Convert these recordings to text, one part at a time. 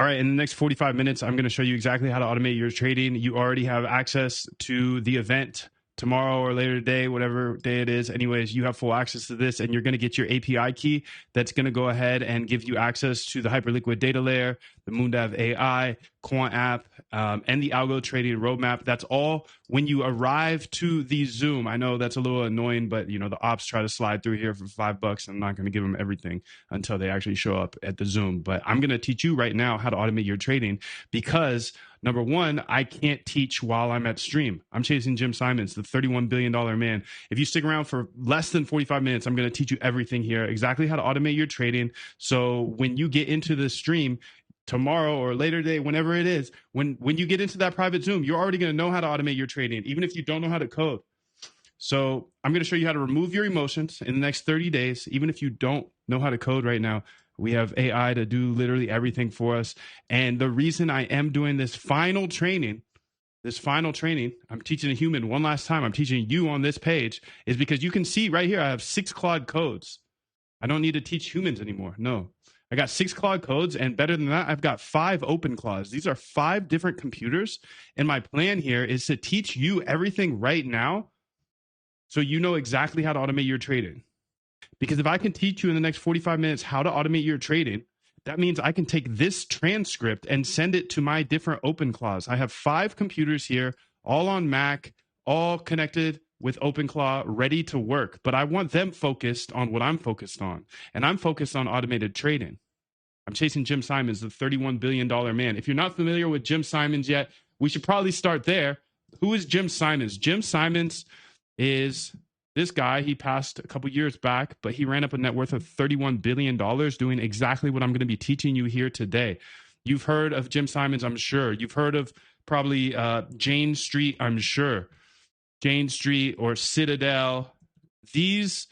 All right, in the next 45 minutes, I'm going to show you exactly how to automate your trading. You already have access to the event tomorrow or later today, whatever day it is. Anyways, you have full access to this, and you're going to get your API key that's going to go ahead and give you access to the Hyperliquid data layer, the Moondav AI, Quant app, and the algo trading roadmap. That's all when you arrive to the Zoom. I know that's a little annoying, but you know the ops try to slide through here for $5. I'm not going to give them everything until they actually show up at the Zoom. But I'm going to teach you right now how to automate your trading because number one, I can't teach while I'm at stream. I'm chasing Jim Simons, the $31 billion man. If you stick around for less than 45 minutes, I'm going to teach you everything here, exactly how to automate your trading. So when you get into the stream tomorrow or later today, whenever it is, when you get into that private Zoom, you're already going to know how to automate your trading, even if you don't know how to code. So I'm going to show you how to remove your emotions in the next 30 days, even if you don't know how to code right now. We have AI to do literally everything for us. And the reason I am doing this final training, I'm teaching a human one last time, I'm teaching you on this page, is because you can see right here, I have 6 Claude codes. I don't need to teach humans anymore. No, I got 6 Claude codes, and better than that, I've got 5 OpenClaws. These are 5 different computers. And my plan here is to teach you everything right now so you know exactly how to automate your trading. Because if I can teach you in the next 45 minutes how to automate your trading, that means I can take this transcript and send it to my different OpenClaws. I have 5 computers here, all on Mac, all connected with OpenClaw, ready to work. But I want them focused on what I'm focused on. And I'm focused on automated trading. I'm chasing Jim Simons, the $31 billion man. If you're not familiar with Jim Simons yet, we should probably start there. Who is Jim Simons? Jim Simons is this guy. He passed a couple years back, but he ran up a net worth of $31 billion doing exactly what I'm going to be teaching you here today. You've heard of Jim Simons, I'm sure. You've heard of probably Jane Street, I'm sure. Jane Street or Citadel. These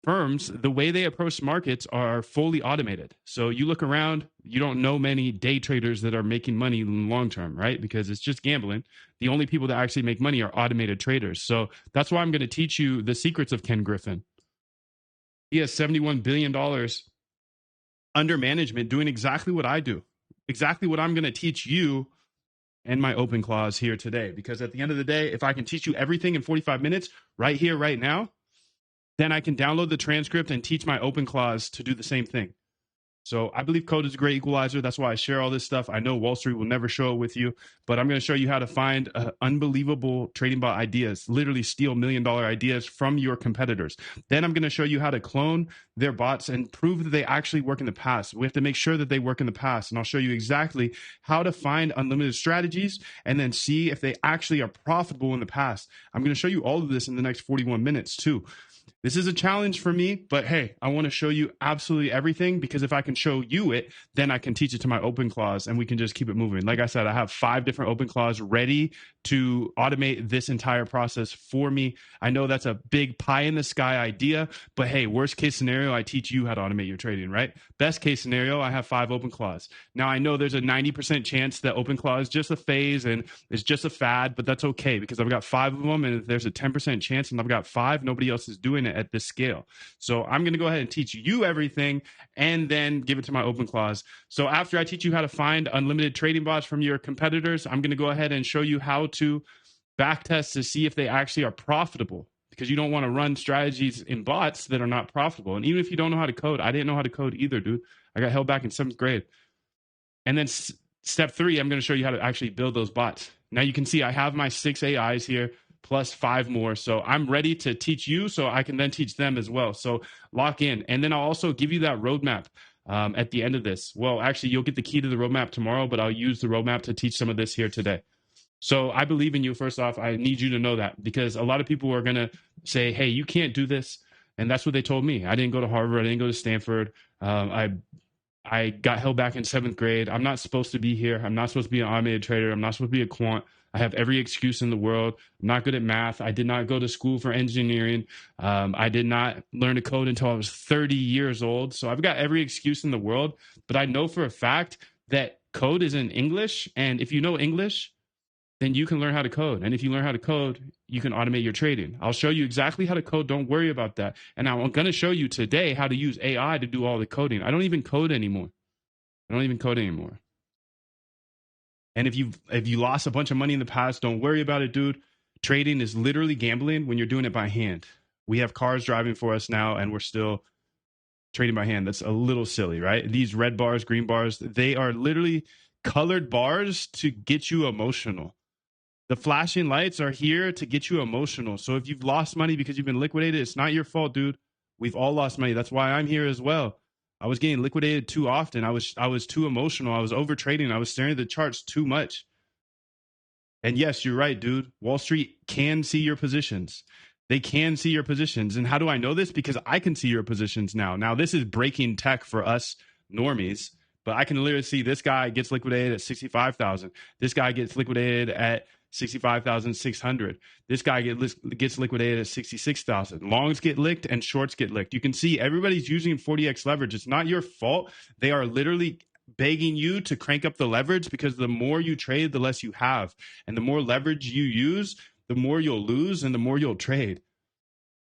firms, the way they approach markets are fully automated. So you look around, you don't know many day traders that are making money long term, right? Because it's just gambling. The only people that actually make money are automated traders. So that's why I'm going to teach you the secrets of Ken Griffin. He has $71 billion under management doing exactly what I do, exactly what I'm going to teach you and my OpenClaws here today. Because at the end of the day, if I can teach you everything in 45 minutes right here, right now, then I can download the transcript and teach my OpenClaws to do the same thing. So I believe code is a great equalizer. That's why I share all this stuff. I know Wall Street will never show it with you, but I'm going to show you how to find unbelievable trading bot ideas, literally steal $1 million ideas from your competitors. Then I'm going to show you how to clone their bots and prove that they actually work in the past. We have to make sure that they work in the past. And I'll show you exactly how to find unlimited strategies and then see if they actually are profitable in the past. I'm going to show you all of this in the next 41 minutes too. This is a challenge for me, but hey, I want to show you absolutely everything because if I can show you it, then I can teach it to my OpenClaws and we can just keep it moving. Like I said, I have 5 different OpenClaws ready to automate this entire process for me. I know that's a big pie in the sky idea, but hey, worst case scenario, I teach you how to automate your trading, right? Best case scenario, I have 5 OpenClaws. Now I know there's a 90% chance that OpenClaw is just a phase and it's just a fad, but that's okay because I've got 5 of them and if there's a 10% chance and I've got 5, nobody else is doing it at this scale. So I'm going to go ahead and teach you everything and then give it to my OpenClaws. So after I teach you how to find unlimited trading bots from your competitors, I'm going to go ahead and show you how to backtest to see if they actually are profitable because you don't want to run strategies in bots that are not profitable. And even if you don't know how to code, I didn't know how to code either, dude. I got held back in 7th grade. And then step 3, I'm going to show you how to actually build those bots. Now you can see I have my 6 AIs here plus 5 more. So I'm ready to teach you so I can then teach them as well. So lock in. And then I'll also give you that roadmap at the end of this. Well, actually, you'll get the key to the roadmap tomorrow, but I'll use the roadmap to teach some of this here today. So I believe in you. First off, I need you to know that because a lot of people are going to say, hey, you can't do this. And that's what they told me. I didn't go to Harvard. I didn't go to Stanford. I got held back in 7th grade. I'm not supposed to be here. I'm not supposed to be an automated trader. I'm not supposed to be a quant. I have every excuse in the world. I'm not good at math. I did not go to school for engineering. I did not learn to code until I was 30 years old. So I've got every excuse in the world. But I know for a fact that code is in English. And if you know English, then you can learn how to code. And if you learn how to code, you can automate your trading. I'll show you exactly how to code. Don't worry about that. And I'm going to show you today how to use AI to do all the coding. I don't even code anymore. I don't even code anymore. And if you lost a bunch of money in the past, don't worry about it, dude. Trading is literally gambling when you're doing it by hand. We have cars driving for us now, and we're still trading by hand. That's a little silly, right? These red bars, green bars, they are literally colored bars to get you emotional. The flashing lights are here to get you emotional. So if you've lost money because you've been liquidated, it's not your fault, dude. We've all lost money. That's why I'm here as well. I was getting liquidated too often. I was too emotional. I was over trading. I was staring at the charts too much. And yes, you're right, dude. Wall Street can see your positions. They can see your positions. And how do I know this? Because I can see your positions now. Now, this is breaking tech for us normies, but I can literally see this guy gets liquidated at 65,000. This guy gets liquidated at 65,600. This guy gets liquidated at 66,000. Longs get licked and shorts get licked. You can see everybody's using 40x leverage. It's not your fault. They are literally begging you to crank up the leverage, because the more you trade, the less you have. And the more leverage you use, the more you'll lose and the more you'll trade.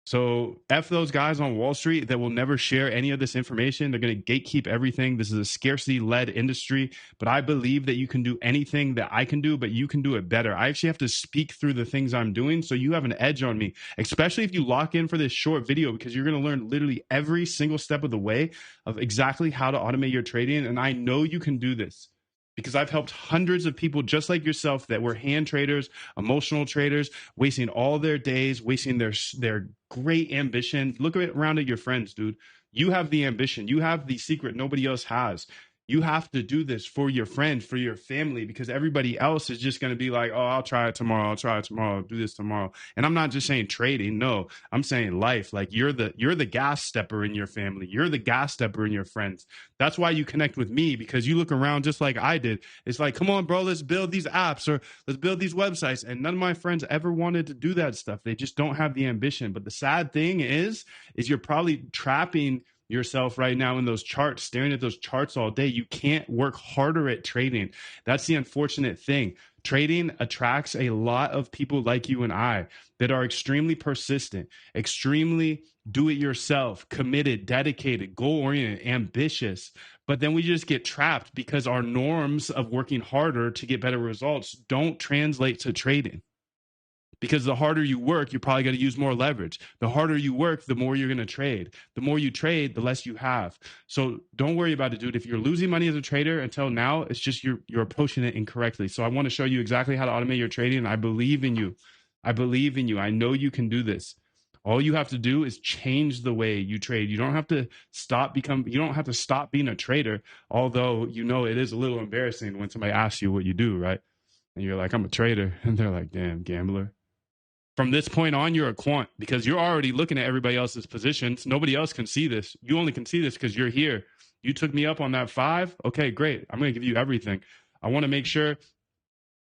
So F those guys on Wall Street that will never share any of this information. They're going to gatekeep everything. This is a scarcity-led industry, but I believe that you can do anything that I can do, but you can do it better. I actually have to speak through the things I'm doing, so you have an edge on me, especially if you lock in for this short video, because you're going to learn literally every single step of the way of exactly how to automate your trading, and I know you can do this, because I've helped hundreds of people just like yourself that were hand traders, emotional traders, wasting all their days, wasting their great ambition. Look around at your friends, dude. You have the ambition. You have the secret nobody else has. You have to do this for your friends, for your family, because everybody else is just going to be like, oh, I'll try it tomorrow. I'll try it tomorrow. I'll do this tomorrow. And I'm not just saying trading. No, I'm saying life. Like you're the gas stepper in your family. You're the gas stepper in your friends. That's why you connect with me, because you look around just like I did. It's like, come on, bro, let's build these apps or let's build these websites. And none of my friends ever wanted to do that stuff. They just don't have the ambition. But the sad thing is you're probably trapping yourself right now in those charts, staring at those charts all day. You can't work harder at trading. That's the unfortunate thing. Trading attracts a lot of people like you and I that are extremely persistent, extremely do-it-yourself, committed, dedicated, goal-oriented, ambitious. But then we just get trapped because our norms of working harder to get better results don't translate to trading. Because the harder you work, you're probably going to use more leverage. The harder you work, the more you're going to trade. The more you trade, the less you have. So don't worry about it, dude. If you're losing money as a trader until now, it's just you're approaching it incorrectly. So I want to show you exactly how to automate your trading. I believe in you. I believe in you. I know you can do this. All you have to do is change the way you trade. You don't have to stop being a trader, although you know it is a little embarrassing when somebody asks you what you do, right? And you're like, I'm a trader. And they're like, damn, gambler. From this point on, you're a quant, because you're already looking at everybody else's positions. Nobody else can see this. You only can see this because you're here. You took me up on that 5. Okay, great. I'm going to give you everything. I want to make sure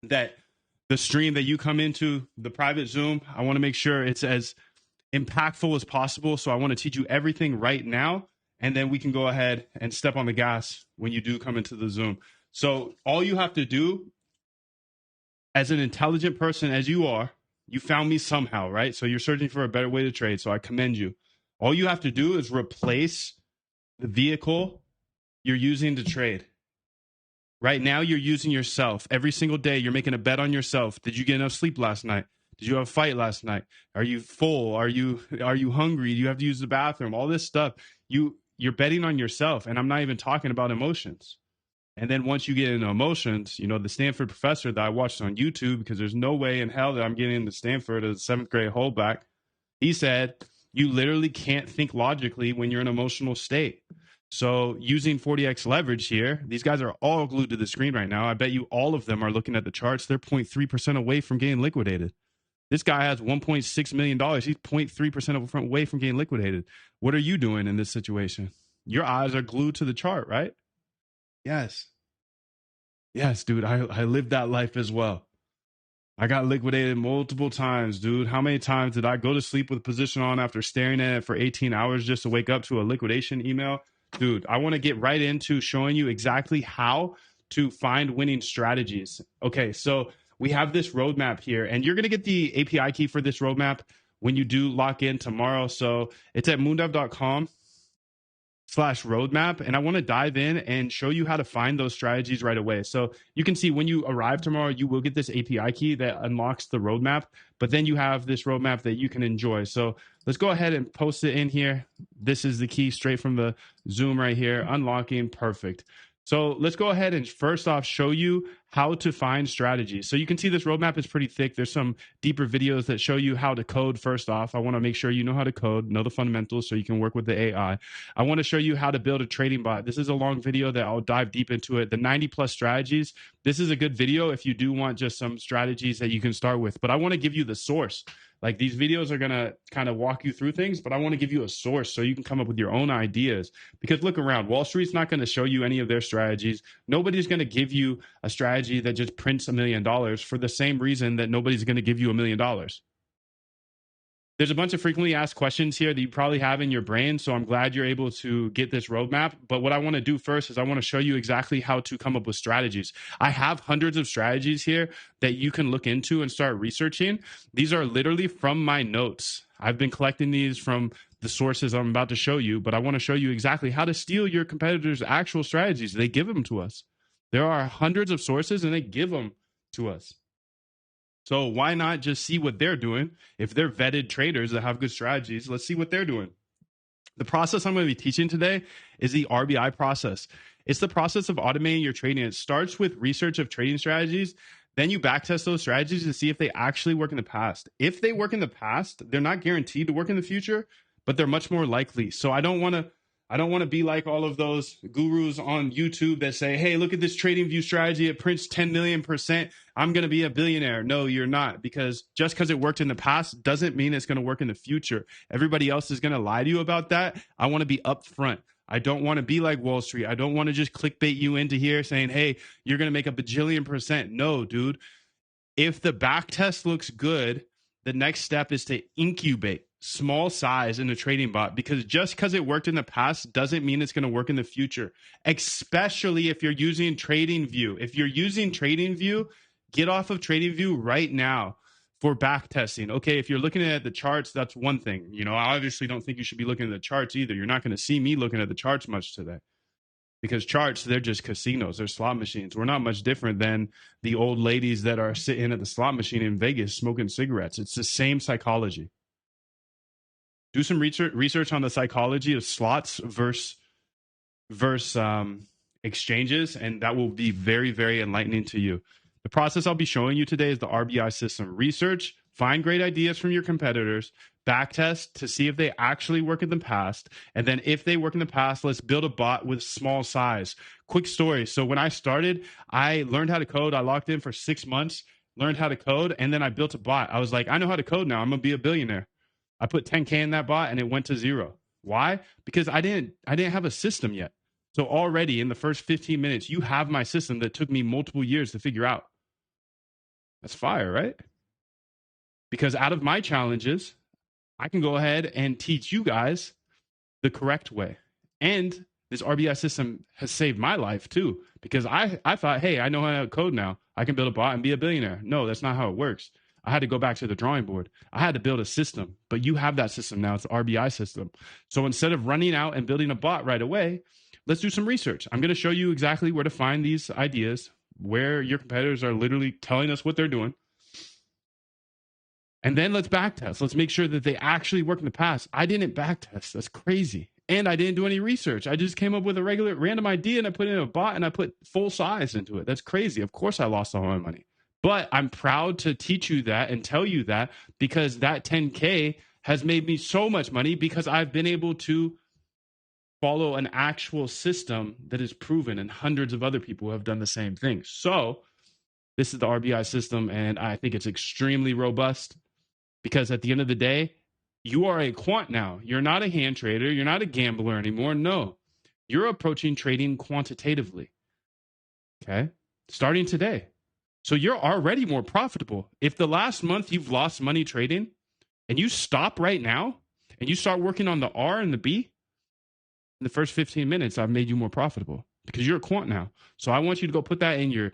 that the stream that you come into, the private Zoom, I want to make sure it's as impactful as possible. So I want to teach you everything right now, and then we can go ahead and step on the gas when you do come into the Zoom. So all you have to do, as an intelligent person as you are, you found me somehow, right? So you're searching for a better way to trade. So I commend you. All you have to do is replace the vehicle you're using to trade. Right now, you're using yourself. Every single day, you're making a bet on yourself. Did you get enough sleep last night? Did you have a fight last night? Are you full? Are you hungry? Do you have to use the bathroom? All this stuff. You're betting on yourself. And I'm not even talking about emotions. And then once you get into emotions, you know, the Stanford professor that I watched on YouTube, because there's no way in hell that I'm getting into Stanford as a 7th grade holdback, he said, you literally can't think logically when you're in an emotional state. So using 40x leverage here, these guys are all glued to the screen right now. I bet you all of them are looking at the charts. They're 0.3% away from getting liquidated. This guy has $1.6 million. He's 0.3% away from getting liquidated. What are you doing in this situation? Your eyes are glued to the chart, right? Yes. Yes, dude. I lived that life as well. I got liquidated multiple times, dude. How many times did I go to sleep with a position on after staring at it for 18 hours just to wake up to a liquidation email? Dude, I want to get right into showing you exactly how to find winning strategies. Okay, so we have this roadmap here, and you're going to get the API key for this roadmap when you do lock in tomorrow. So it's at moondev.com/API. roadmap, and I want to dive in and show you how to find those strategies right away. So you can see when you arrive tomorrow, you will get this API key that unlocks the roadmap, but then you have this roadmap that you can enjoy. So let's go ahead and post it in here. This is the key straight from the Zoom right here, unlocking, perfect. So let's go ahead and first off show you how to find strategies. So you can see this roadmap is pretty thick. There's some deeper videos that show you how to code first off. I want to make sure you know how to code, know the fundamentals so you can work with the AI. I want to show you how to build a trading bot. This is a long video that I'll dive deep into it. The 90 plus strategies. This is a good video if you do want just some strategies that you can start with. But I want to give you the source. Like these videos are going to kind of walk you through things, but I want to give you a source so you can come up with your own ideas. Because look around, Wall Street's not going to show you any of their strategies. Nobody's going to give you a strategy that just prints $1 million for the same reason that nobody's going to give you $1 million. There's a bunch of frequently asked questions here that you probably have in your brain, so I'm glad you're able to get this roadmap. But what I want to do first is I want to show you exactly how to come up with strategies. I have hundreds of strategies here that you can look into and start researching. These are literally from my notes. I've been collecting these from the sources I'm about to show you, but I want to show you exactly how to steal your competitors' actual strategies. They give them to us. There are hundreds of sources and they give them to us. So why not just see what they're doing? If they're vetted traders that have good strategies, let's see what they're doing. The process I'm going to be teaching today is the RBI process. It's the process of automating your trading. It starts with research of trading strategies. Then you backtest those strategies to see if they actually work in the past. If they work in the past, they're not guaranteed to work in the future, but they're much more likely. So I don't want to be like all of those gurus on YouTube that say, hey, look at this trading view strategy. It prints 10 million%. I'm going to be a billionaire. No, you're not, because just because it worked in the past doesn't mean it's going to work in the future. Everybody else is going to lie to you about that. I want to be upfront. I don't want to be like Wall Street. I don't want to just clickbait you into here saying, hey, you're going to make a bajillion%. No, dude. If the back test looks good, the next step is to incubate small size in a trading bot, because just because it worked in the past doesn't mean it's going to work in the future, especially if you're using TradingView. If you're using TradingView, get off of TradingView right now for back testing. Okay, if you're looking at the charts, that's one thing. You know, I obviously don't think you should be looking at the charts either. You're not going to see me looking at the charts much today, because charts, they're just casinos. They're slot machines. We're not much different than the old ladies that are sitting at the slot machine in Vegas smoking cigarettes. It's the same psychology. Do some research on the psychology of slots versus exchanges, and that will be very, very enlightening to you. The process I'll be showing you today is the RBI system. Research, find great ideas from your competitors, backtest to see if they actually work in the past, and then if they work in the past, let's build a bot with small size. Quick story. So when I started, I learned how to code. I logged in for 6 months, learned how to code, and then I built a bot. I was like, I know how to code now. I'm going to be a billionaire. I put 10K in that bot and it went to zero. Why? Because I didn't have a system yet. So already in the first 15 minutes, you have my system that took me multiple years to figure out. That's fire, right? Because out of my challenges, I can go ahead and teach you guys the correct way. And this RBI system has saved my life too, because I thought, hey, I know how to code now. I can build a bot and be a billionaire. No, that's not how it works. I had to go back to the drawing board. I had to build a system, but you have that system now. It's the RBI system. So instead of running out and building a bot right away, let's do some research. I'm going to show you exactly where to find these ideas, where your competitors are literally telling us what they're doing. And then let's backtest. Let's make sure that they actually work in the past. I didn't backtest. That's crazy. And I didn't do any research. I just came up with a regular random idea and I put it in a bot and I put full size into it. That's crazy. Of course I lost all my money. But I'm proud to teach you that and tell you that, because that 10K has made me so much money because I've been able to follow an actual system that is proven, and hundreds of other people have done the same thing. So this is the RBI system, and I think it's extremely robust, because at the end of the day, you are a quant now. You're not a hand trader. You're not a gambler anymore. No, you're approaching trading quantitatively. Okay, starting today. So you're already more profitable. If the last month you've lost money trading and you stop right now and you start working on the R and the B, in the first 15 minutes, I've made you more profitable because you're a quant now. So I want you to go put that in your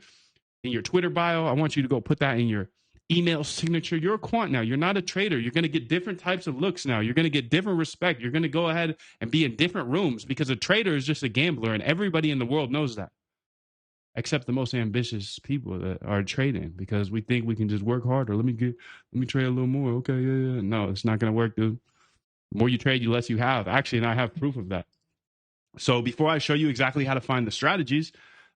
Twitter bio. I want you to go put that in your email signature. You're a quant now. You're not a trader. You're going to get different types of looks now. You're going to get different respect. You're going to go ahead and be in different rooms because a trader is just a gambler, and everybody in the world knows that, except the most ambitious people that are trading, because we think we can just work harder. Let me trade a little more. Okay, yeah. No, it's not going to work, dude. The more you trade, the less you have. Actually, and I have proof of that. So before I show you exactly how to find the strategies,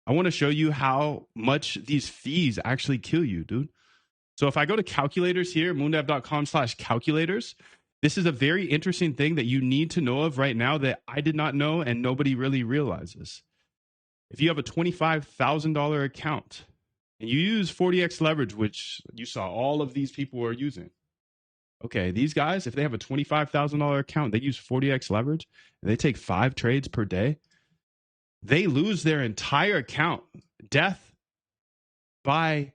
I want to show you how much these fees actually kill you, dude. So if I go to calculators here, moondev.com/calculators, this is a very interesting thing that you need to know of right now that I did not know and nobody really realizes. If you have a $25,000 account and you use 40x leverage, which you saw all of these people are using. Okay, these guys, if they have a $25,000 account, they use 40x leverage and they take 5 trades per day, they lose their entire account. Death by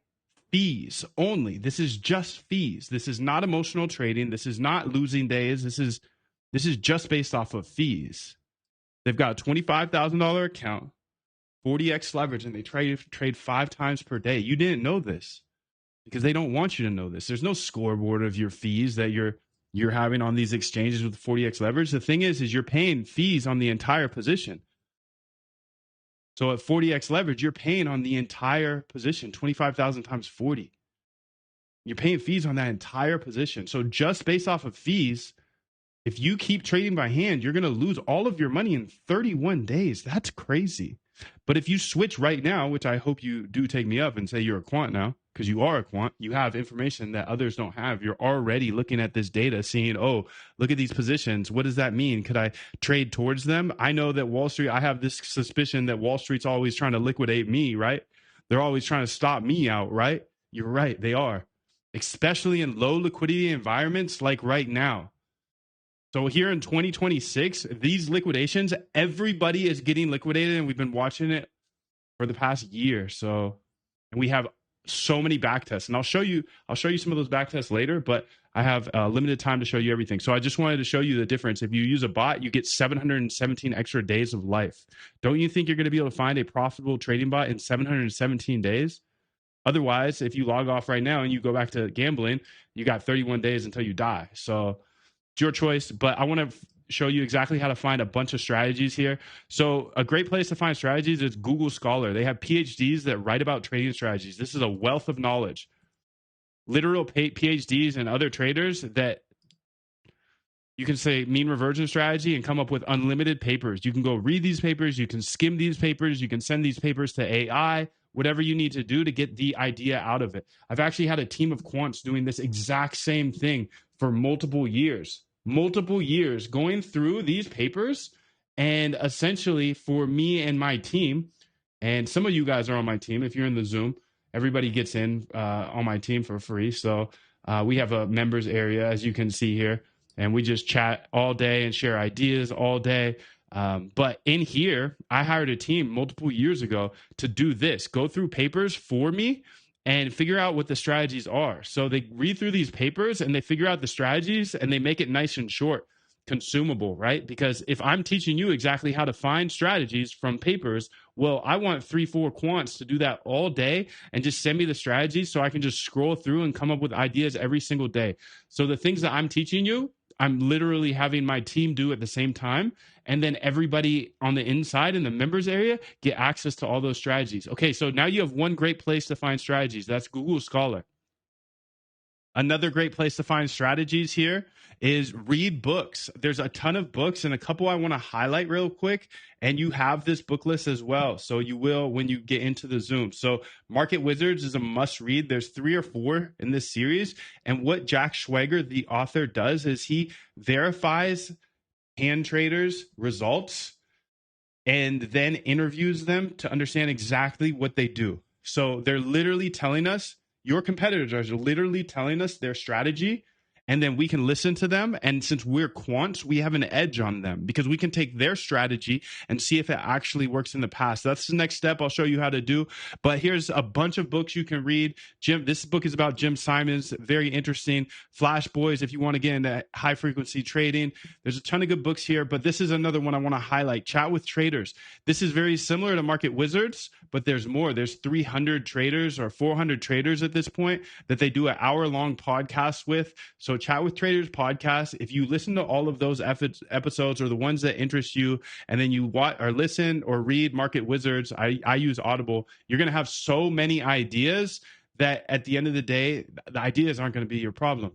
fees only. This is just fees. This is not emotional trading. This is not losing days. This is just based off of fees. They've got a $25,000 account, 40x leverage, and they trade 5 times per day. You didn't know this because they don't want you to know this. There's no scoreboard of your fees that you're having on these exchanges with 40x leverage. The thing is you're paying fees on the entire position. So at 40x leverage, you're paying on the entire position, 25,000 times 40. You're paying fees on that entire position. So just based off of fees, if you keep trading by hand, you're going to lose all of your money in 31 days. That's crazy. But if you switch right now, which I hope you do take me up and say you're a quant now, because you are a quant, you have information that others don't have. You're already looking at this data, seeing, oh, look at these positions. What does that mean? Could I trade towards them? I know that Wall Street, I have this suspicion that Wall Street's always trying to liquidate me, right? They're always trying to stop me out, right? You're right, they are. Especially in low liquidity environments like right now. So here in 2026, these liquidations, everybody is getting liquidated, and we've been watching it for the past year. So, and we have so many back tests, and I'll show you some of those back tests later, but I have limited time to show you everything. So I just wanted to show you the difference. If you use a bot, you get 717 extra days of life. Don't you think you're going to be able to find a profitable trading bot in 717 days? Otherwise, if you log off right now and you go back to gambling, you got 31 days until you die. So it's your choice, but I want to show you exactly how to find a bunch of strategies here. So a great place to find strategies is Google Scholar. They have PhDs that write about trading strategies. This is a wealth of knowledge. Literal PhDs and other traders that you can say mean reversion strategy and come up with unlimited papers. You can go read these papers. You can skim these papers. You can send these papers to AI, whatever you need to do to get the idea out of it. I've actually had a team of quants doing this exact same thing for multiple years going through these papers. And essentially for me and my team, and some of you guys are on my team, if you're in the Zoom, everybody gets in on my team for free. So we have a members area, as you can see here, and we just chat all day and share ideas all day. But in here, I hired a team multiple years ago to do this, go through papers for me and figure out what the strategies are. So they read through these papers and they figure out the strategies and they make it nice and short, consumable, right? Because if I'm teaching you exactly how to find strategies from papers, well, I want 3-4 quants to do that all day and just send me the strategies so I can just scroll through and come up with ideas every single day. So the things that I'm teaching you, I'm literally having my team do at the same time. And then everybody on the inside in the members area get access to all those strategies. Okay, so now you have one great place to find strategies. That's Google Scholar. Another great place to find strategies here is read books. There's a ton of books and a couple I want to highlight real quick. And you have this book list as well. So you will when you get into the Zoom. So Market Wizards is a must read. There's 3 or 4 in this series. And what Jack Schwager, the author, does is he verifies hand traders' results and then interviews them to understand exactly what they do. So they're literally telling us, your competitors are literally telling us their strategy, and then we can listen to them. And since we're quants, we have an edge on them because we can take their strategy and see if it actually works in the past. That's the next step I'll show you how to do. But here's a bunch of books you can read. This book is about Jim Simons, very interesting. Flash Boys, if you want to get into high frequency trading, there's a ton of good books here. But this is another one I want to highlight. Chat with Traders. This is very similar to Market Wizards, but there's more. There's 300 traders or 400 traders at this point that they do an hour-long podcast with. So Chat with Traders podcast, if you listen to all of those episodes or the ones that interest you, and then you watch or listen or read Market Wizards, I use Audible, you're going to have so many ideas that at the end of the day, the ideas aren't going to be your problem.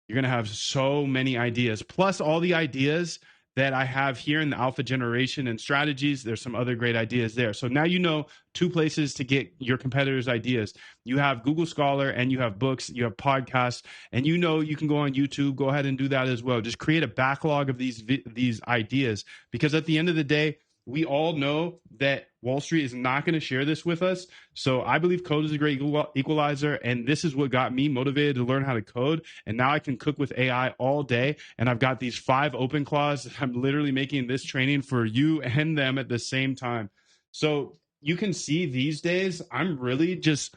You're going to have so many ideas, plus all the ideas that I have here in the Alpha Generation and Strategies. There's some other great ideas there. So now you know two places to get your competitors' ideas. You have Google Scholar and you have books, you have podcasts, and you know you can go on YouTube. Go ahead and do that as well. Just create a backlog of these ideas, because at the end of the day, we all know that Wall Street is not going to share this with us. So I believe code is a great equalizer. And this is what got me motivated to learn how to code. And now I can cook with AI all day. And I've got these 5 open claws. I'm literally making this training for you and them at the same time. So you can see these days, I'm really just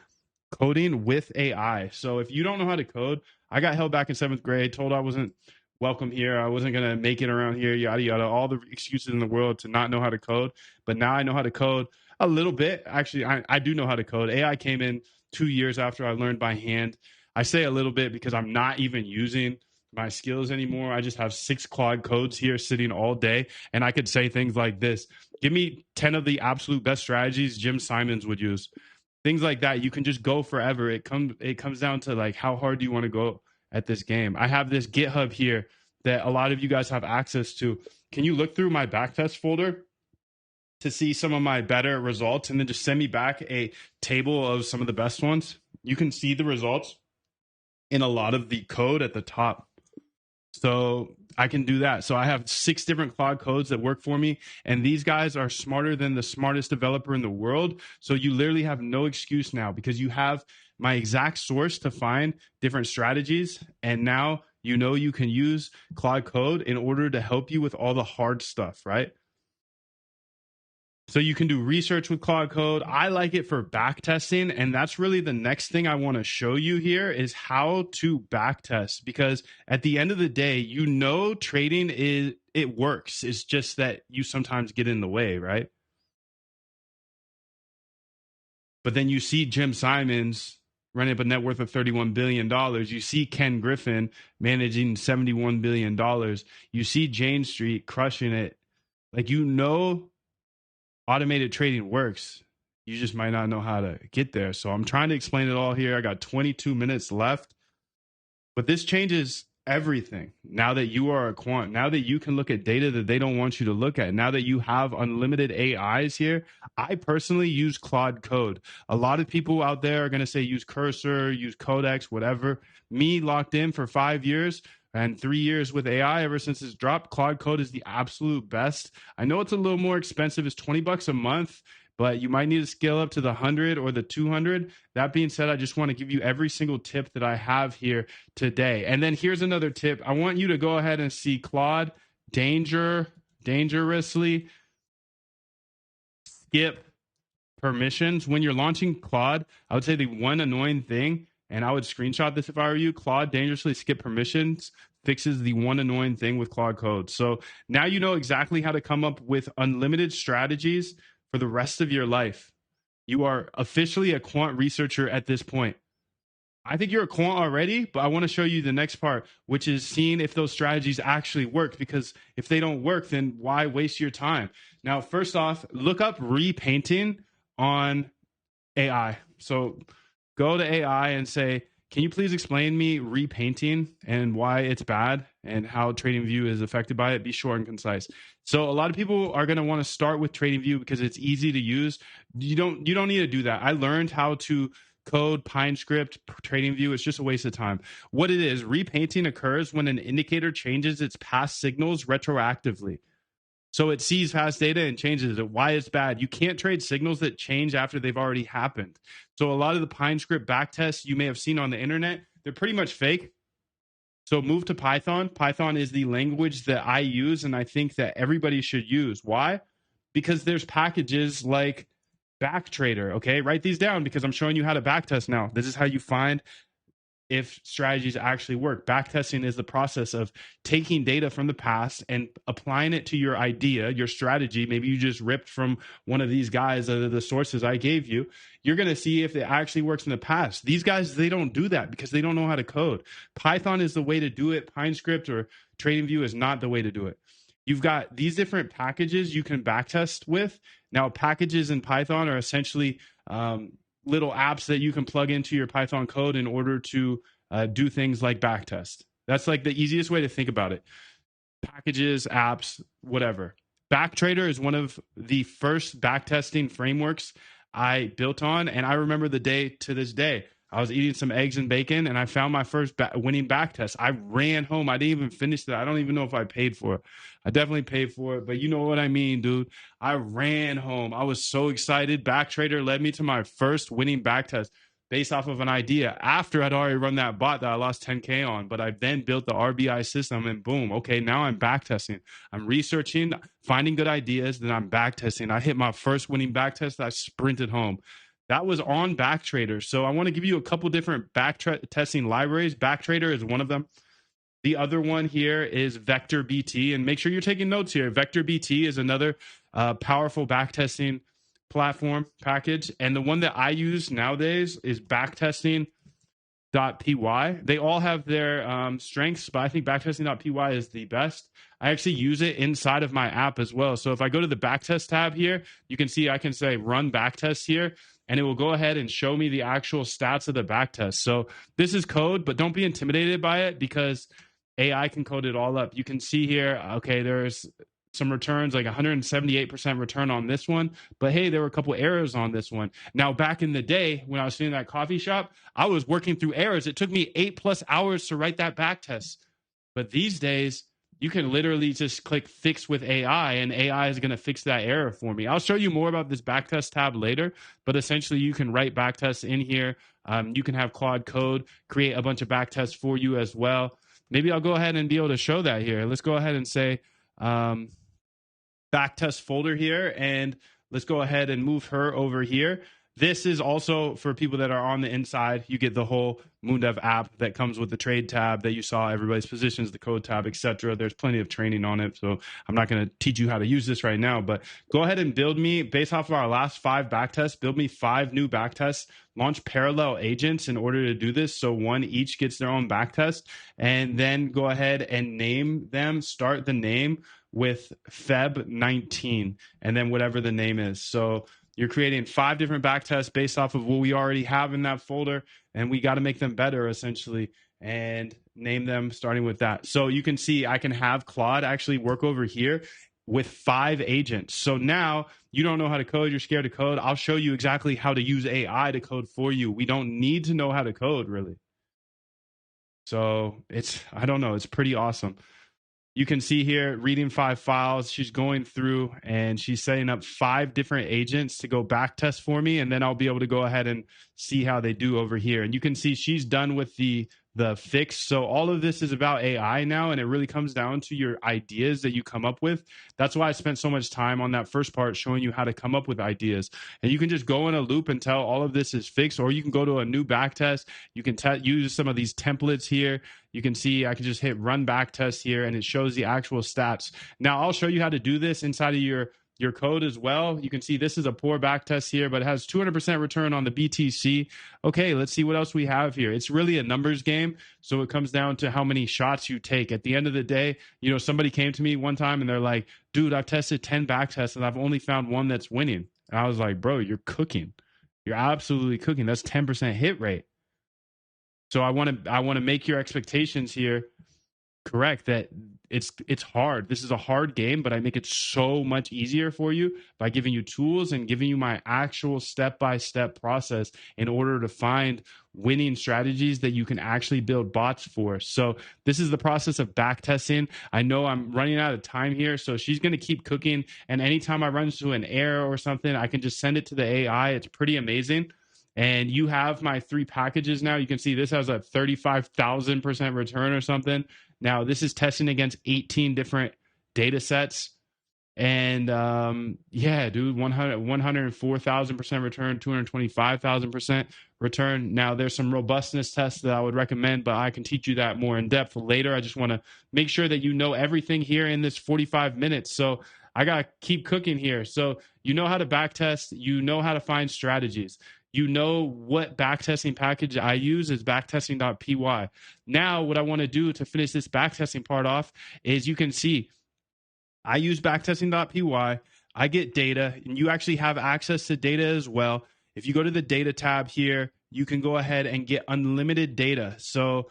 coding with AI. So if you don't know how to code, I got held back in 7th grade, told I wasn't welcome here, I wasn't going to make it around here, yada, yada, all the excuses in the world to not know how to code. But now I know how to code a little bit. Actually, I do know how to code. AI came in 2 years after I learned by hand. I say a little bit because I'm not even using my skills anymore. I just have 6 Claude codes here sitting all day. And I could say things like this: give me 10 of the absolute best strategies Jim Simons would use. Things like that. You can just go forever. It comes down to like, how hard do you want to go at this game? I have this GitHub here that a lot of you guys have access to. Can you look through my backtest folder to see some of my better results, and then just send me back a table of some of the best ones? You can see the results in a lot of the code at the top. So I can do that. So I have 6 different Claude codes that work for me, and these guys are smarter than the smartest developer in the world. So you literally have no excuse now, because you have my exact source to find different strategies. And now you know you can use Claude Code in order to help you with all the hard stuff, right? So you can do research with Claude Code. I like it for back testing, and that's really the next thing I want to show you here is how to back test, because at the end of the day, you know trading it works. It's just that you sometimes get in the way, right? But then you see Jim Simons running up a net worth of $31 billion. You see Ken Griffin managing $71 billion. You see Jane Street crushing it. Like, you know, automated trading works. You just might not know how to get there. So I'm trying to explain it all here. I got 22 minutes left. But this changes everything. Now that you are a quant, now that you can look at data that they don't want you to look at, now that you have unlimited AIs here, I personally use Claude Code. A lot of people out there are going to say use Cursor, use Codex, whatever. Me, locked in for 5 years and 3 years with AI ever since it's dropped, Claude Code is the absolute best. I know it's a little more expensive. It's $20 a month, but you might need to scale up to the 100 or the 200. That being said, I just want to give you every single tip that I have here today. And then here's another tip. I want you to go ahead and see Claude dangerously skip permissions. When you're launching Claude, I would say the one annoying thing, and I would screenshot this if I were you, Claude dangerously skip permissions fixes the one annoying thing with Claude Code. So now you know exactly how to come up with unlimited strategies for the rest of your life. You are officially a quant researcher at this point. I think you're a quant already, but I want to show you the next part, which is seeing if those strategies actually work, because if they don't work, then why waste your time? Now, first off, look up repainting on AI. So go to AI and say, can you please explain me repainting and why it's bad and how TradingView is affected by it? Be short and concise. So a lot of people are going to want to start with TradingView because it's easy to use. You don't need to do that. I learned how to code PineScript, TradingView. It's just a waste of time. What it is, repainting occurs when an indicator changes its past signals retroactively. So it sees past data and changes it. Why it's bad? You can't trade signals that change after they've already happened. So a lot of the PineScript backtests you may have seen on the internet, they're pretty much fake. So move to Python. Python is the language that I use, and I think that everybody should use. Why? Because there's packages like Backtrader. Okay, write these down because I'm showing you how to backtest now. This is how you find if strategies actually work. Backtesting is the process of taking data from the past and applying it to your idea, your strategy. Maybe you just ripped from one of these guys, the sources I gave you. You're going to see if it actually works in the past. These guys, they don't do that because they don't know how to code. Python is the way to do it. PineScript or TradingView is not the way to do it. You've got these different packages you can backtest with. Now, packages in Python are essentially little apps that you can plug into your Python code in order to do things like backtest. That's like the easiest way to think about it. Packages, apps, whatever. Backtrader is one of the first backtesting frameworks I built on. And I remember the day to this day. I was eating some eggs and bacon and I found my first winning backtest. I ran home. I didn't even finish that. I don't even know if I paid for it. I definitely paid for it, but you know what I mean, dude. I ran home. I was so excited. Backtrader led me to my first winning backtest based off of an idea after I'd already run that bot that I lost 10K on. But I then built the RBI system and boom, okay, now I'm backtesting. I'm researching, finding good ideas, then I'm backtesting. I hit my first winning backtest. I sprinted home. That was on Backtrader. So I want to give you a couple different backtesting libraries. Backtrader is one of them. The other one here is Vector BT, and make sure you're taking notes here. Vector BT is another powerful backtesting platform package, and the one that I use nowadays is backtesting.py. They all have their strengths, but I think backtesting.py is the best. I actually use it inside of my app as well. So if I go to the backtest tab here, you can see I can say run backtest here, and it will go ahead and show me the actual stats of the backtest. So this is code, but don't be intimidated by it because AI can code it all up. You can see here, okay, there's some returns, like 178% return on this one. But hey, there were a couple errors on this one. Now, back in the day when I was sitting in that coffee shop, I was working through errors. It took me 8+ hours to write that backtest. But these days, you can literally just click fix with AI and AI is going to fix that error for me. I'll show you more about this backtest tab later, but essentially you can write backtests in here. You can have Claude Code create a bunch of backtests for you as well. Maybe I'll go ahead and be able to show that here. Let's go ahead and say backtest folder here, and let's go ahead and move her over here. This is also for people that are on the inside. You get the whole Moondev app that comes with the trade tab that you saw, everybody's positions, the code tab, etc. There's plenty of training on it, so I'm not going to teach you how to use this right now, but go ahead and build me, based off of our last 5 backtests, build me 5 new backtests, launch parallel agents in order to do this, so one each gets their own backtest, and then go ahead and name them, start the name with Feb 19, and then whatever the name is. So you're creating 5 different backtests based off of what we already have in that folder, and we got to make them better essentially and name them starting with that. So you can see I can have Claude actually work over here with 5 agents. So now you don't know how to code, you're scared to code. I'll show you exactly how to use AI to code for you. We don't need to know how to code really. So I don't know, it's pretty awesome. You can see here, reading 5 files. She's going through and she's setting up 5 different agents to go backtest for me. And then I'll be able to go ahead and see how they do over here. And you can see she's done with the fix. So all of this is about AI now, and it really comes down to your ideas that you come up with. That's why I spent so much time on that first part showing you how to come up with ideas. And you can just go in a loop until all of this is fixed, or you can go to a new backtest. You can use some of these templates here. You can see I can just hit run backtest here, and it shows the actual stats. Now, I'll show you how to do this inside of your code as well. You can see this is a poor backtest here, but it has 200% return on the BTC. Okay, let's see what else we have here. It's really a numbers game, so it comes down to how many shots you take. At the end of the day, somebody came to me one time and they're like, dude, I've tested 10 backtests and I've only found one that's winning. And I was like, bro, you're cooking. You're absolutely cooking. That's 10% hit rate. So I want to make your expectations here correct, that it's hard. This is a hard game, but I make it so much easier for you by giving you tools and giving you my actual step-by-step process in order to find winning strategies that you can actually build bots for. So this is the process of backtesting. I know I'm running out of time here, so she's going to keep cooking. And anytime I run into an error or something, I can just send it to the AI. It's pretty amazing. and you have my 3 packages now, you can see this has a 35,000% return or something. Now, this is testing against 18 different data sets. And yeah, dude, 104,000% return, 225,000% return. Now, there's some robustness tests that I would recommend, but I can teach you that more in depth later. I just want to make sure that you know everything here in this 45 minutes. So I got to keep cooking here. So you know how to backtest, you know how to find strategies. You know what backtesting package I use is backtesting.py. Now, what I want to do to finish this backtesting part off is you can see I use backtesting.py. I get data, and you actually have access to data as well. If you go to the data tab here, you can go ahead and get unlimited data. So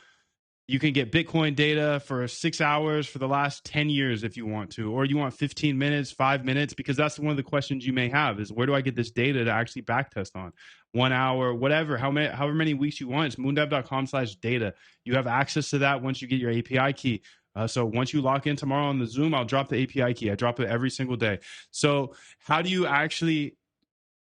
you can get Bitcoin data for 6 hours for the last 10 years if you want to, or you want 15 minutes, 5 minutes, because that's one of the questions you may have is where do I get this data to actually backtest on? 1 hour, whatever, however many weeks you want. It's moondev.com/data. You have access to that once you get your API key. So once you lock in tomorrow on the Zoom, I'll drop the API key. I drop it every single day. So how do you actually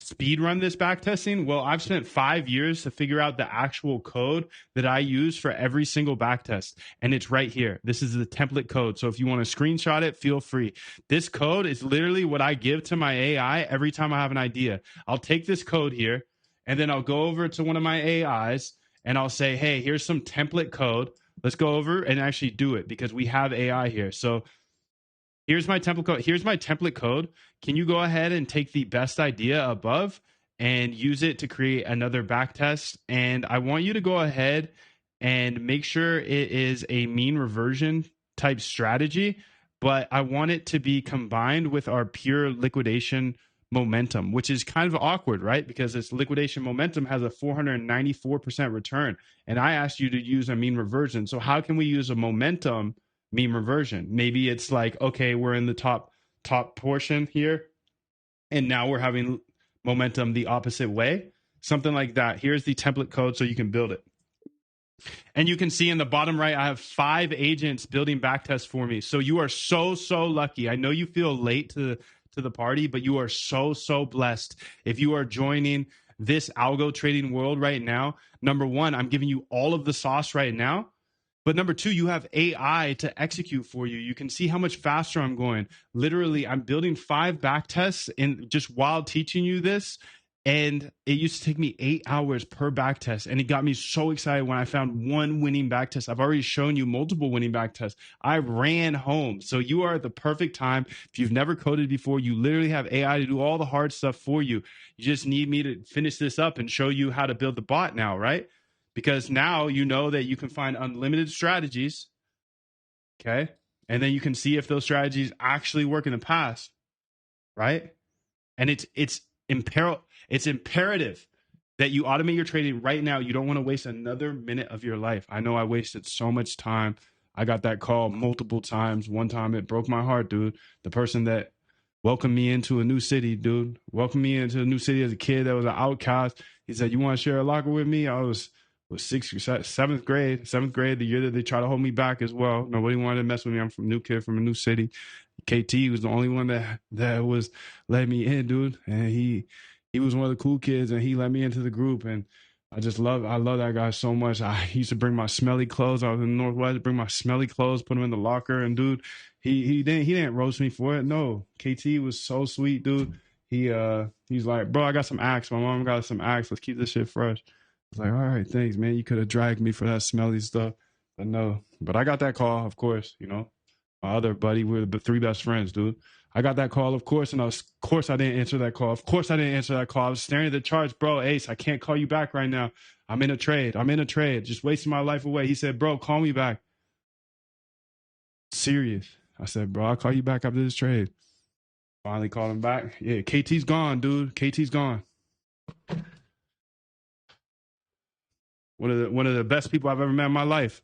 speed run this backtesting? Well, I've spent 5 years to figure out the actual code that I use for every single backtest, and it's right here. This is the template code. So if you want to screenshot it, feel free. This code is literally what I give to my AI every time I have an idea. I'll take this code here, and then I'll go over to one of my AIs, and I'll say, hey, here's some template code. Let's go over and actually do it because we have AI here. So here's my template code. Here's my template code. Can you go ahead and take the best idea above and use it to create another backtest? And I want you to go ahead and make sure it is a mean reversion type strategy, but I want it to be combined with our pure liquidation momentum, which is kind of awkward, right? Because this liquidation momentum has a 494% return. And I asked you to use a mean reversion. So how can we use a momentum mean reversion? Maybe it's like, okay, we're in the top portion here, and now we're having momentum the opposite way. Something like that. Here's the template code so you can build it. And you can see in the bottom right, I have 5 agents building backtests for me. So you are so lucky. I know you feel late to the party, but you are so blessed if you are joining this algo trading world right now. Number one, I'm giving you all of the sauce right now. But number two, you have AI to execute for you. You can see how much faster I'm going. Literally, I'm building 5 backtests in just while teaching you this. And it used to take me 8 hours per backtest. And it got me so excited when I found one winning backtest. I've already shown you multiple winning backtests. I ran home. So you are at the perfect time. If you've never coded before, you literally have AI to do all the hard stuff for you. You just need me to finish this up and show you how to build the bot now, right? Because now you know that you can find unlimited strategies, okay? And then you can see if those strategies actually work in the past, right? And it's imperative that you automate your trading right now. You don't want to waste another minute of your life. I know I wasted so much time. I got that call multiple times. One time it broke my heart, dude. The person that welcomed me into a new city, dude. Welcomed me into a new city as a kid that was an outcast. He said, "You want to share a locker with me?" I was 7th grade, the year that they tried to hold me back as well. Nobody wanted to mess with me. I'm from a new kid from a new city. KT was the only one that was letting me in, dude. And he was one of the cool kids, and he let me into the group. And I love that guy so much. I used to bring my smelly clothes. I was in the Northwest, bring my smelly clothes, put them in the locker. And dude, he didn't roast me for it. No, KT was so sweet, dude. He's like, bro, I got some Axe. My mom got some Axe. Let's keep this shit fresh. I was like, all right, thanks, man. You could have dragged me for that smelly stuff. But no. But I got that call, of course, My other buddy, we're the 3 best friends, dude. I got that call, of course, and of course I didn't answer that call. Of course I didn't answer that call. I was staring at the charts. Bro, Ace, I can't call you back right now. I'm in a trade. Just wasting my life away. He said, bro, call me back. Serious. I said, bro, I'll call you back after this trade. Finally called him back. Yeah, KT's gone, dude. KT's gone. One of the best people I've ever met in my life.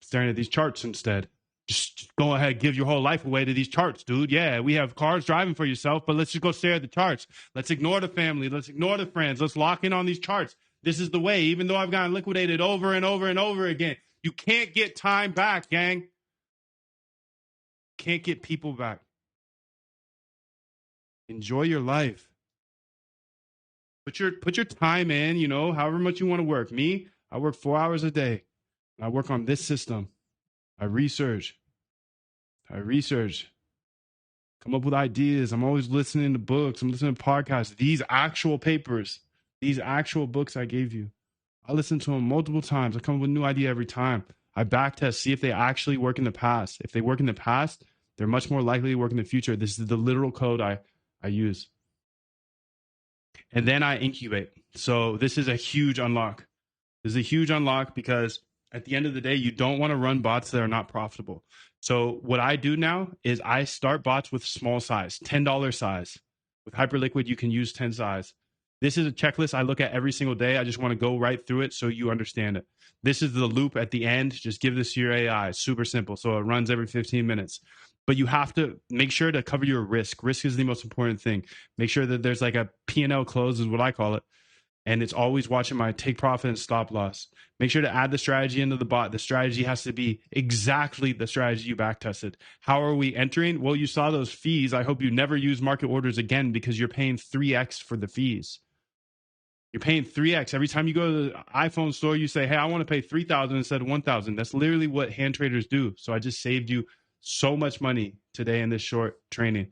Staring at these charts instead. Just go ahead, give your whole life away to these charts, dude. Yeah, we have cars driving for yourself, but let's just go stare at the charts. Let's ignore the family. Let's ignore the friends. Let's lock in on these charts. This is the way, even though I've gotten liquidated over and over and over again. You can't get time back, gang. Can't get people back. Enjoy your life. Put your time in, however much you want to work. Me, I work 4 hours a day. I work on this system. I research. Come up with ideas. I'm always listening to books. I'm listening to podcasts. These actual papers, these actual books I gave you, I listen to them multiple times. I come up with a new idea every time. I backtest, see if they actually work in the past. If they work in the past, they're much more likely to work in the future. This is the literal code I use. And then I incubate. So this is a huge unlock. This is a huge unlock because at the end of the day, you don't want to run bots that are not profitable. So what I do now is I start bots with small size, $10 size. With Hyperliquid, you can use 10 size. This is a checklist I look at every single day. I just want to go right through it so you understand it. This is the loop at the end. Just give this to your AI. It's super simple. So it runs every 15 minutes. But you have to make sure to cover your risk. Risk is the most important thing. Make sure that there's like a P&L close is what I call it. And it's always watching my take profit and stop loss. Make sure to add the strategy into the bot. The strategy has to be exactly the strategy you back tested. How are we entering? Well, you saw those fees. I hope you never use market orders again because you're paying 3x for the fees. You're paying 3x. Every time you go to the iPhone store, you say, hey, I want to pay 3,000 instead of 1,000. That's literally what hand traders do. So I just saved you so much money today in this short training.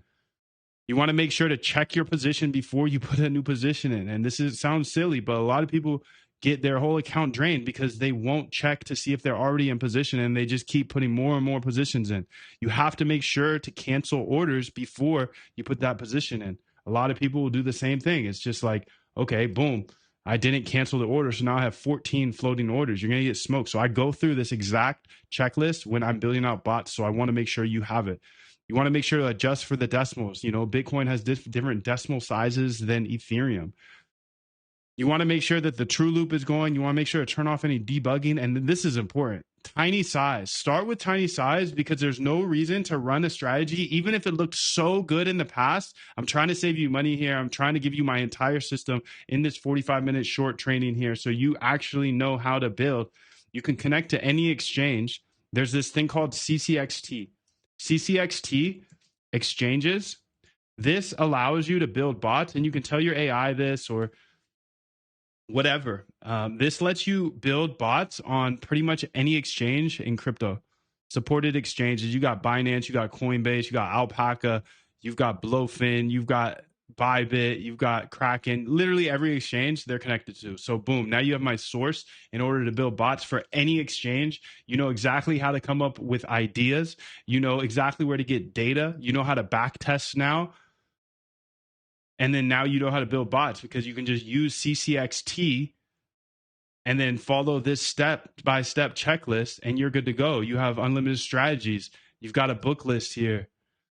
You want to make sure to check your position before you put a new position in. And sounds silly, but a lot of people get their whole account drained because they won't check to see if they're already in position and they just keep putting more and more positions in. You have to make sure to cancel orders before you put that position in. A lot of people will do the same thing. It's just like, okay, boom, I didn't cancel the order, so now I have 14 floating orders. You're going to get smoked. So I go through this exact checklist when I'm building out bots, so I want to make sure you have it. You want to make sure to adjust for the decimals. Bitcoin has different decimal sizes than Ethereum. You want to make sure that the true loop is going. You want to make sure to turn off any debugging. And this is important. Tiny size. Start with tiny size because there's no reason to run a strategy, even if it looked so good in the past. I'm trying to save you money here. I'm trying to give you my entire system in this 45-minute short training here so you actually know how to build. You can connect to any exchange. There's this thing called CCXT. CCXT exchanges. This allows you to build bots, and you can tell your AI this or whatever. This lets you build bots on pretty much any exchange in crypto. Supported exchanges. You got Binance, you got Coinbase, you got Alpaca, you've got Blowfin, you've got Bybit, you've got Kraken. Literally every exchange they're connected to. So boom, now you have my source in order to build bots for any exchange. You know exactly how to come up with ideas. You know exactly where to get data. You know how to back test now. And then now you know how to build bots because you can just use CCXT and then follow this step-by-step checklist and you're good to go. You have unlimited strategies. You've got a book list here.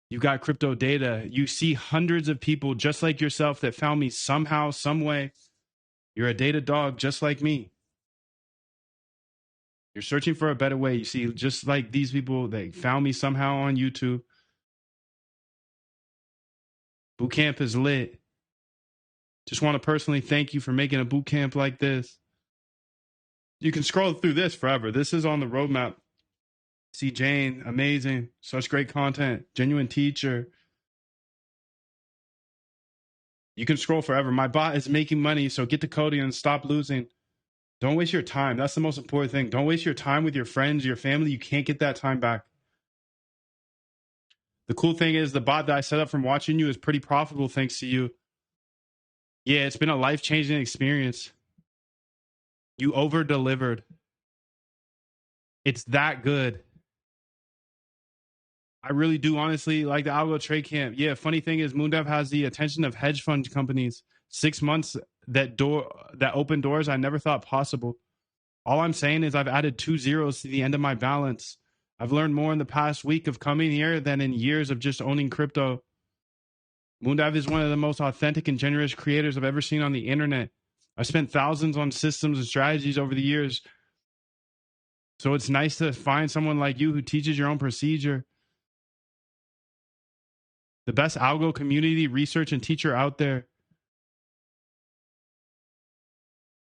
You've got crypto data. You see hundreds of people just like yourself that found me somehow, some way. You're a data dog just like me. You're searching for a better way. You see, just like these people, they found me somehow on YouTube. Bootcamp is lit. Just want to personally thank you for making a bootcamp like this. You can scroll through this forever. This is on the roadmap. See Jane, amazing. Such great content. Genuine teacher. You can scroll forever. My bot is making money, so get to coding and stop losing. Don't waste your time. That's the most important thing. Don't waste your time with your friends, your family. You can't get that time back. The cool thing is the bot that I set up from watching you is pretty profitable thanks to you. Yeah, it's been a life-changing experience. You over-delivered. It's that good. I really do honestly like the Algo Trade Camp. Yeah, funny thing is Moondev has the attention of hedge fund companies. 6 months that open doors I never thought possible. All I'm saying is I've added 2 zeros to the end of my balance. I've learned more in the past week of coming here than in years of just owning crypto. Moondive is one of the most authentic and generous creators I've ever seen on the internet. I've spent thousands on systems and strategies over the years. So it's nice to find someone like you who teaches your own procedure. The best algo community research and teacher out there.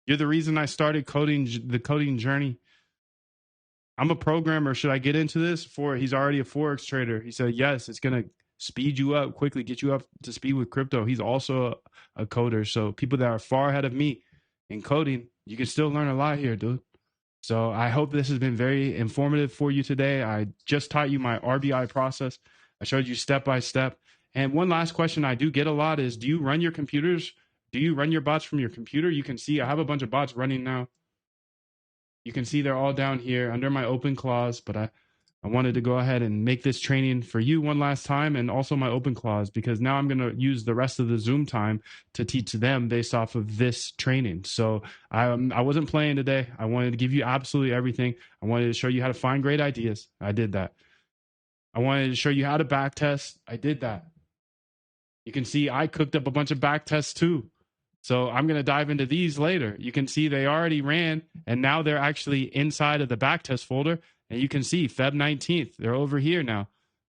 You're the reason I started the coding journey. I'm a programmer. Should I get into this? He's already a Forex trader. He said, yes, it's going to speed you up quickly, get you up to speed with crypto. He's also a coder. So people that are far ahead of me in coding, you can still learn a lot here, dude. So I hope this has been very informative for you today. I just taught you my RBI process. I showed you step by step. And one last question I do get a lot is, do you run your computers? Do you run your bots from your computer? You can see I have a bunch of bots running now. You can see they're all down here under my open clause, but I wanted to go ahead and make this training for you one last time, and also my open clause, because now I'm going to use the rest of the Zoom time to teach them based off of this training. So I wasn't playing today. I wanted to give you absolutely everything. I wanted to show you how to find great ideas. I did that. I wanted to show you how to back test. I did that. You can see I cooked up a bunch of back tests too. So I'm going to dive into these later. You can see they already ran, and now they're actually inside of the backtest folder. And you can see Feb 19th, they're over here now.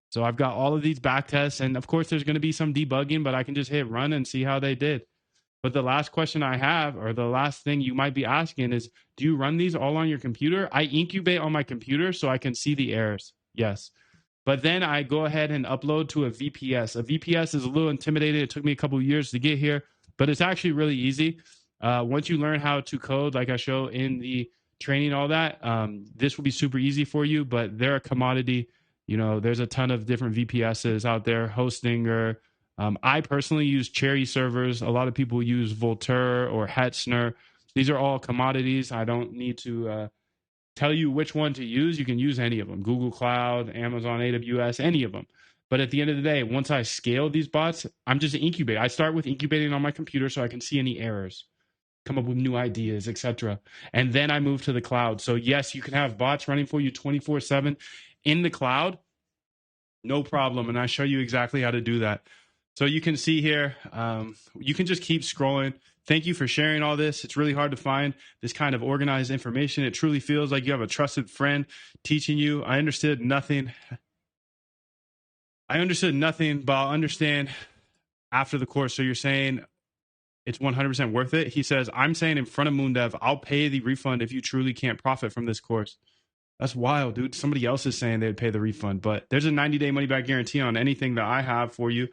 So I've got all of these backtests, and of course there's going to be some debugging, but I can just hit run and see how they did. But the last question I have, or the last thing you might be asking is, do you run these all on your computer? I incubate on my computer so I can see the errors. Yes. But then I go ahead and upload to a VPS. A VPS is a little intimidating. It took me a couple of years to get here, but it's actually really easy. Once you learn how to code, like I show in the training, all that, this will be super easy for you, but they're a commodity. You know, there's a ton of different VPSs out there, Hostinger. I personally use Cherry servers. A lot of people use Voltaire or Hetzner. These are all commodities. I don't need to tell you which one to use. You can use any of them, Google Cloud, Amazon AWS, any of them. But at the end of the day, once I scale these bots, I'm just incubating. I start with incubating on my computer so I can see any errors, come up with new ideas, etc. And then I move to the cloud. So yes, you can have bots running for you 24/7 in the cloud, no problem. And I show you exactly how to do that. So you can see here, you can just keep scrolling. Thank you for sharing all this. It's really hard to find this kind of organized information. It truly feels like you have a trusted friend teaching you. I understood nothing, but I'll understand after the course. So you're saying it's 100% worth it? He says, I'm saying in front of MoonDev, I'll pay the refund if you truly can't profit from this course. That's wild, dude. Somebody else is saying they'd pay the refund, but there's a 90-day money-back guarantee on anything that I have for you.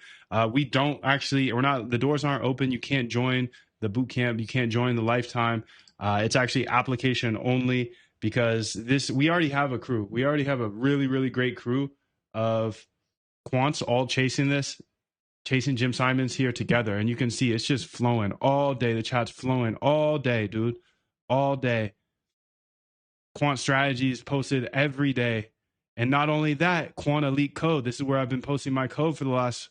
We don't actually, the doors aren't open. You can't join the boot camp. You can't join the lifetime. It's actually application only, because we already have a crew. We already have a really, really great crew of quants all chasing Jim Simons here together. And you can see it's just flowing all day. The chat's flowing all day, dude. All day. Quant strategies posted every day. And not only that, Quant Elite Code. This is where I've been posting my code for the last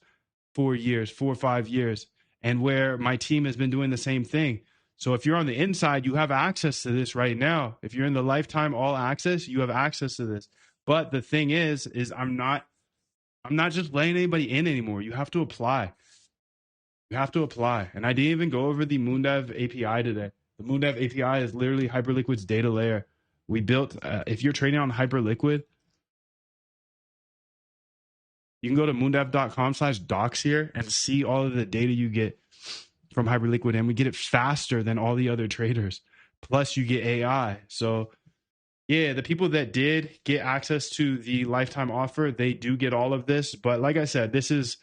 4 or 5 years, and where my team has been doing the same thing. So if you're on the inside, you have access to this right now. If you're in the lifetime all access, you have access to this. But the thing is I'm not just letting anybody in anymore. You have to apply. You have to apply. And I didn't even go over the MoonDev API today. The MoonDev API is literally Hyperliquid's data layer. We built, if you're trading on Hyperliquid, you can go to moondev.com/docs here and see all of the data you get from Hyperliquid. And we get it faster than all the other traders. Plus you get AI. So yeah, the people that did get access to the lifetime offer, they do get all of this. But like I said, this is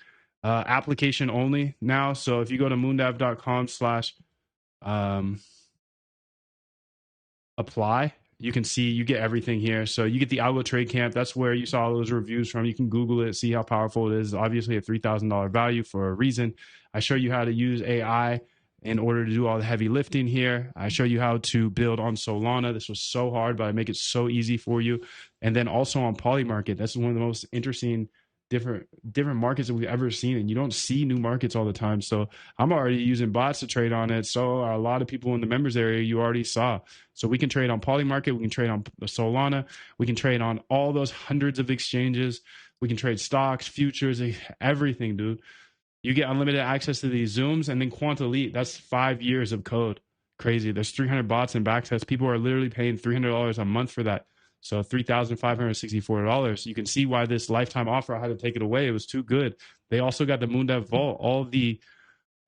application only now. So if you go to moondev.com/apply, you can see you get everything here. So you get the Algo Trade Camp. That's where you saw those reviews from. You can Google it, see how powerful it is. Obviously a $3,000 value for a reason. I show you how to use AI in order to do all the heavy lifting here. I show you how to build on Solana. This was so hard, but I make it so easy for you. And then also on Polymarket. That's one of the most interesting different markets that we've ever seen, and you don't see new markets all the time. So I'm already using bots to trade on it. So a lot of people in the members area you already saw. So we can trade on Polymarket, we can trade on Solana, we can trade on all those hundreds of exchanges, we can trade stocks, futures, everything, dude. You get unlimited access to these Zooms. And then Quant Elite, that's 5 years of code. Crazy. There's 300 bots and backtests. People are literally paying $300 a month for that. So $3,564. You can see why this lifetime offer, I had to take it away. It was too good. They also got the MoonDev Vault. All the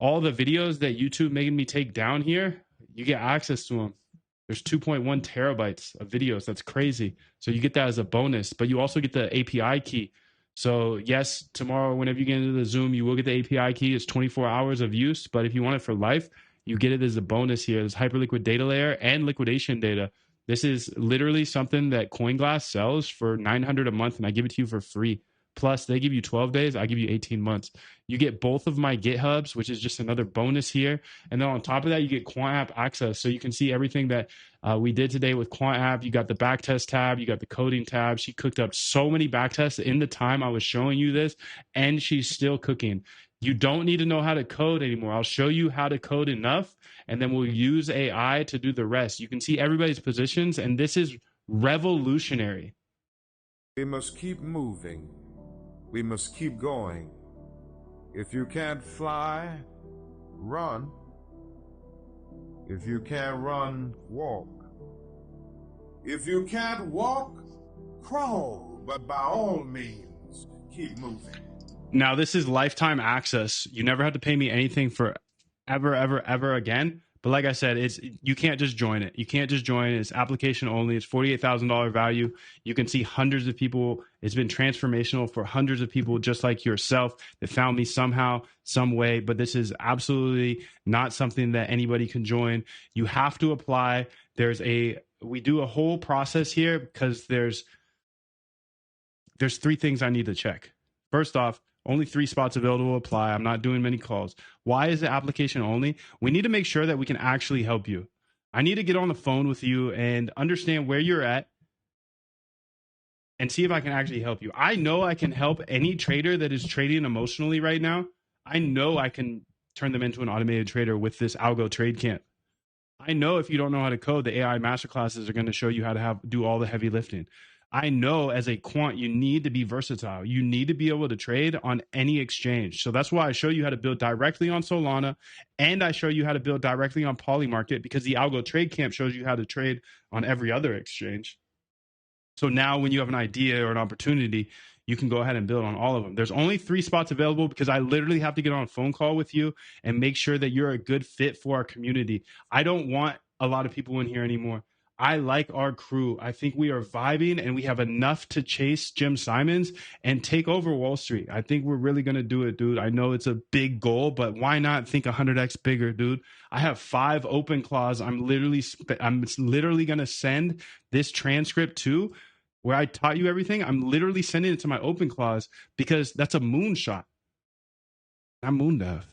videos that YouTube made me take down here, you get access to them. There's 2.1 terabytes of videos. That's crazy. So you get that as a bonus, but you also get the API key. So yes, tomorrow, whenever you get into the Zoom, you will get the API key. It's 24 hours of use, but if you want it for life, you get it as a bonus here. There's Hyperliquid data layer and liquidation data. This is literally something that CoinGlass sells for $900 a month, and I give it to you for free. Plus, they give you 12 days. I give you 18 months. You get both of my GitHubs, which is just another bonus here. And then on top of that, you get QuantApp access. So you can see everything that we did today with QuantApp. You got the backtest tab. You got the coding tab. She cooked up so many backtests in the time I was showing you this, and she's still cooking. You don't need to know how to code anymore. I'll show you how to code enough, and then we'll use AI to do the rest. You can see everybody's positions, and this is revolutionary. We must keep moving. We must keep going. If you can't fly, run. If you can't run, walk. If you can't walk, crawl. But by all means, keep moving. Now, this is lifetime access. You never have to pay me anything for ever again. But like I said, you can't just join it. You can't just join it. It's application only. It's $48,000 value. You can see hundreds of people. It's been transformational for hundreds of people just like yourself that found me somehow, some way. But this is absolutely not something that anybody can join. You have to apply. We do a whole process here because there's 3 things I need to check. First off, only 3 spots available to apply. I'm not doing many calls. Why is the application only? We need to make sure that we can actually help you. I need to get on the phone with you and understand where you're at and see if I can actually help you. I know I can help any trader that is trading emotionally right now. I know I can turn them into an automated trader with this Algo Trade Camp. I know if you don't know how to code, the AI masterclasses are going to show you how to do all the heavy lifting. I know as a quant, you need to be versatile. You need to be able to trade on any exchange. So that's why I show you how to build directly on Solana, and I show you how to build directly on Polymarket, because the Algo Trade Camp shows you how to trade on every other exchange. So now when you have an idea or an opportunity, you can go ahead and build on all of them. There's only 3 spots available because I literally have to get on a phone call with you and make sure that you're a good fit for our community. I don't want a lot of people in here anymore. I like our crew. I think we are vibing and we have enough to chase Jim Simons and take over Wall Street. I think we're really going to do it, dude. I know it's a big goal, but why not think 100x bigger, dude? I have 5 open claws. I'm literally going to send this transcript to where I taught you everything. I'm literally sending it to my open claws because that's a moonshot. I'm moon dev.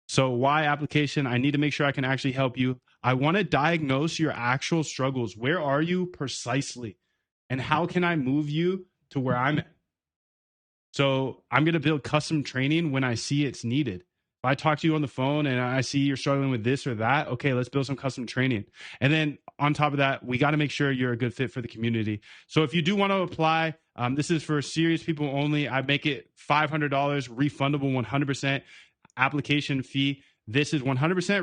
So why application? I need to make sure I can actually help you. I want to diagnose your actual struggles. Where are you precisely? And how can I move you to where I'm at? So I'm going to build custom training when I see it's needed. If I talk to you on the phone and I see you're struggling with this or that, okay, let's build some custom training. And then on top of that, we got to make sure you're a good fit for the community. So if you do want to apply, this is for serious people only. I make it $500, refundable 100%. Application fee. This is 100%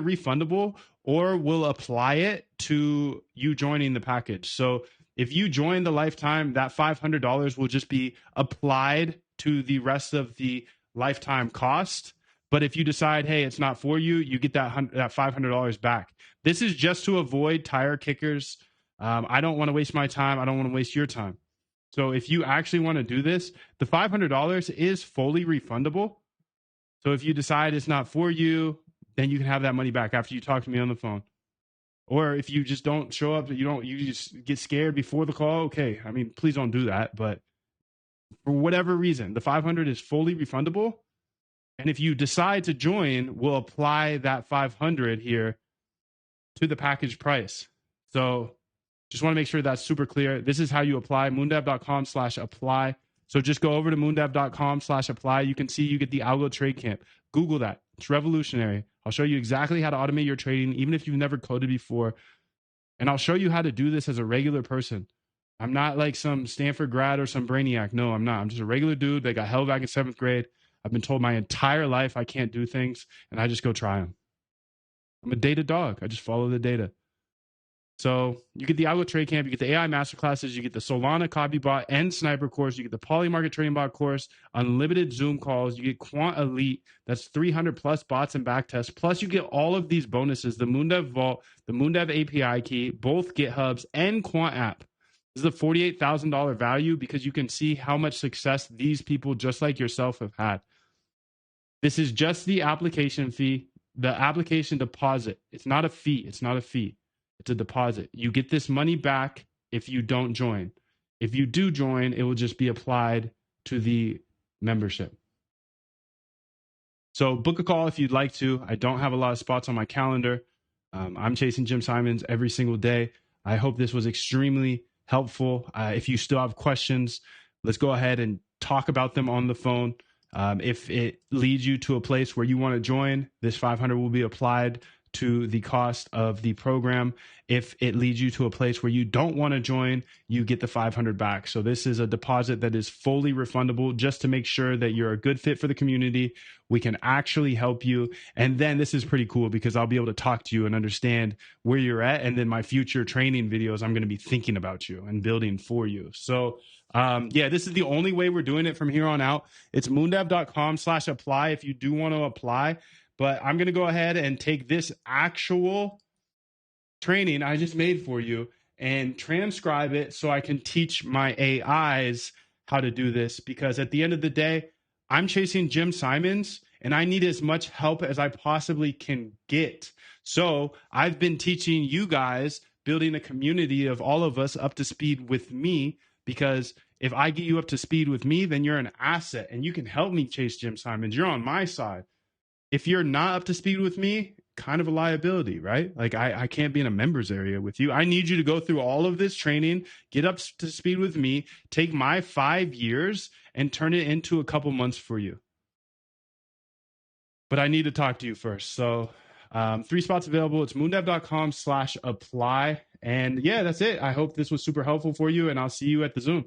refundable, or we'll apply it to you joining the package. So if you join the lifetime, that $500 will just be applied to the rest of the lifetime cost. But if you decide, hey, it's not for you, you get that $500 back. This is just to avoid tire kickers. I don't want to waste my time. I don't want to waste your time. So if you actually want to do this, the $500 is fully refundable. So if you decide it's not for you, then you can have that money back after you talk to me on the phone. Or if you just don't show up, you just get scared before the call. Okay. I mean, please don't do that. But for whatever reason, the $500 is fully refundable. And if you decide to join, we'll apply that $500 here to the package price. So just want to make sure that's super clear. This is how you apply, moondev.com/apply. So just go over to moondev.com/apply. You can see you get the Algo Trade Camp. Google that. It's revolutionary. I'll show you exactly how to automate your trading, even if you've never coded before. And I'll show you how to do this as a regular person. I'm not like some Stanford grad or some brainiac. No, I'm not. I'm just a regular dude that got held back in 7th grade. I've been told my entire life I can't do things, and I just go try them. I'm a data dog. I just follow the data. So you get the Algo Trade Camp, you get the AI Masterclasses, you get the Solana Copy Bot and Sniper course, you get the Polymarket Trading Bot course, unlimited Zoom calls, you get Quant Elite, that's 300 plus bots and backtests, plus you get all of these bonuses, the Moondev Vault, the Moondev API key, both GitHubs, and Quant app. This is a $48,000 value because you can see how much success these people just like yourself have had. This is just the application fee, the application deposit. It's not a fee. It's not a fee. It's a deposit. You get this money back if you don't join. If you do join, it will just be applied to the membership. So book a call if you'd like to. I don't have a lot of spots on my calendar. I'm chasing Jim Simons every single day. I hope this was extremely helpful. If you still have questions, let's go ahead and talk about them on the phone. If it leads you to a place where you want to join, this 500 will be applied to the cost of the program. If it leads you to a place where you don't want to join, you get the 500 back. So this is a deposit that is fully refundable just to make sure that you're a good fit for the community. We can actually help you. And then this is pretty cool because I'll be able to talk to you and understand where you're at. And then my future training videos, I'm going to be thinking about you and building for you. So yeah, this is the only way we're doing it from here on out. It's moondev.com/apply if you do want to apply. But I'm going to go ahead and take this actual training I just made for you and transcribe it so I can teach my AIs how to do this. Because at the end of the day, I'm chasing Jim Simons and I need as much help as I possibly can get. So I've been teaching you guys, building a community of all of us up to speed with me, because if I get you up to speed with me, then you're an asset and you can help me chase Jim Simons. You're on my side. If you're not up to speed with me, kind of a liability, right? Like I can't be in a members area with you. I need you to go through all of this training, get up to speed with me, take my 5 years and turn it into a couple months for you. But I need to talk to you first. So 3 spots available. It's moondev.com/apply. And yeah, that's it. I hope this was super helpful for you and I'll see you at the Zoom.